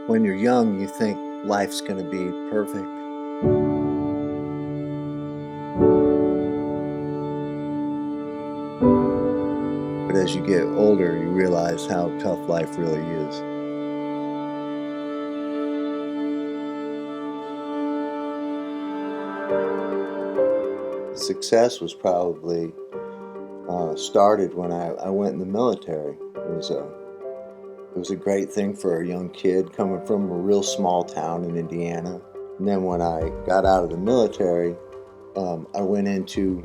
When you're young, you think life's going to be perfect. But as you get older, you realize how tough life really is. Success was probably started when I went in the military. It was a great thing for a young kid coming from a real small town in Indiana. And then when I got out of the military, I went into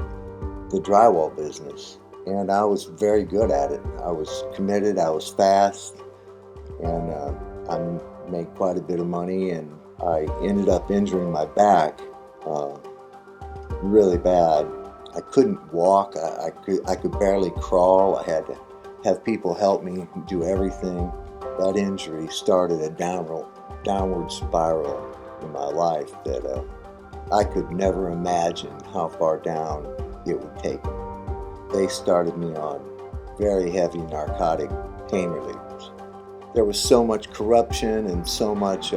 the drywall business, and I was very good at it. I was committed, I was fast, and I made quite a bit of money, and I ended up injuring my back really bad. I couldn't walk, I could barely crawl. I had to have people help me do everything. That injury started a downward spiral in my life that I could never imagine how far down it would take me. They started me on very heavy narcotic pain relievers. There was so much corruption and so much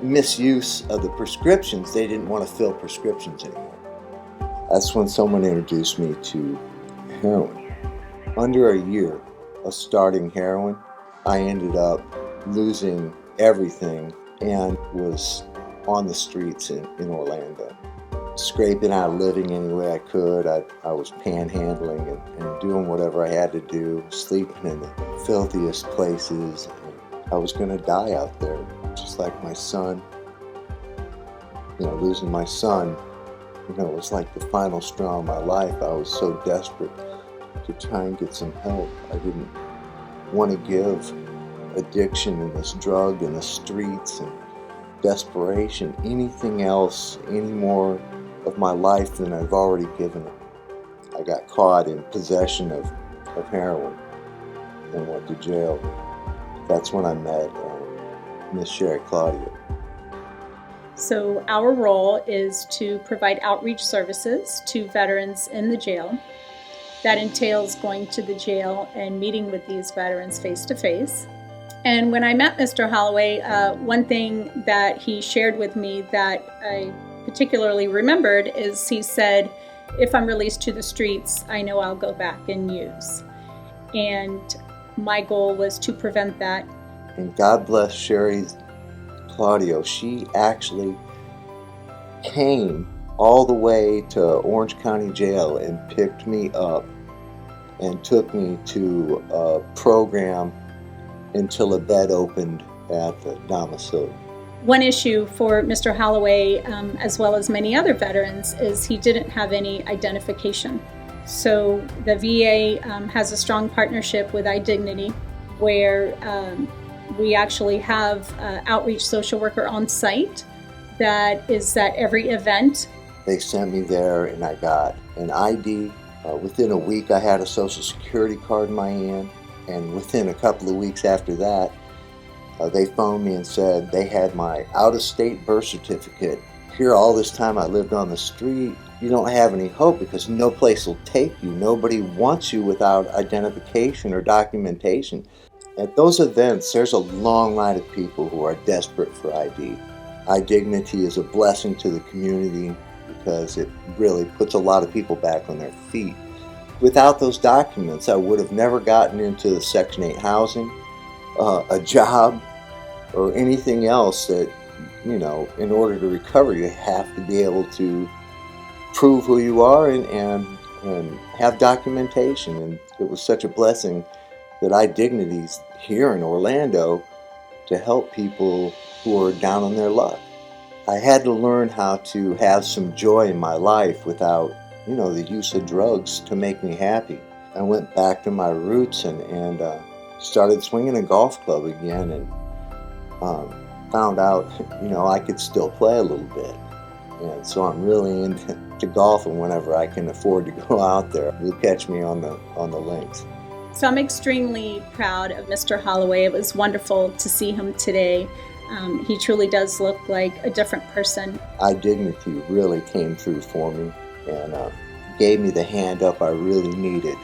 misuse of the prescriptions, they didn't want to fill prescriptions anymore. That's when someone introduced me to heroin. Under a year of starting heroin, I ended up losing everything and was on the streets in Orlando, scraping out a living any way I could. I was panhandling and doing whatever I had to do, sleeping in the filthiest places. I was going to die out there, just like my son. Losing my son, was like the final straw in my life. I was so desperate to try and get some help. I didn't want to give addiction and this drug and the streets and desperation anything else, any more of my life than I've already given it. I got caught in possession of heroin and went to jail. That's when I met Miss Sherry Claudio. So our role is to provide outreach services to veterans in the jail. That entails going to the jail and meeting with these veterans face to face. And when I met Mr. Holloway, one thing that he shared with me that I particularly remembered is he said, if I'm released to the streets, I know I'll go back and use. And my goal was to prevent that. And God bless Sherry Claudio. She actually came all the way to Orange County Jail and picked me up and took me to a program until a bed opened at the domicile. One issue for Mr. Holloway, as well as many other veterans, is he didn't have any identification. So the VA has a strong partnership with iDignity, where we actually have outreach social worker on site that is at every event. They sent me there and I got an ID. Within a week I had a Social Security card in my hand, and within a couple of weeks after that, they phoned me and said they had my out-of-state birth certificate. Here all this time I lived on the street. You don't have any hope because no place will take you. Nobody wants you without identification or documentation. At those events, there's a long line of people who are desperate for ID. iDignity is a blessing to the community because it really puts a lot of people back on their feet. Without those documents, I would have never gotten into Section 8 housing, a job, or anything else that, in order to recover, you have to be able to prove who you are and have documentation. And it was such a blessing that iDignity's here in Orlando to help people who are down on their luck. I had to learn how to have some joy in my life without, the use of drugs to make me happy. I went back to my roots and started swinging a golf club again, and found out, I could still play a little bit. And so I'm really into golfing whenever I can afford to go out there. You'll catch me on the links. So I'm extremely proud of Mr. Holloway. It was wonderful to see him today. He truly does look like a different person. iDignity really came through for me and gave me the hand up I really needed.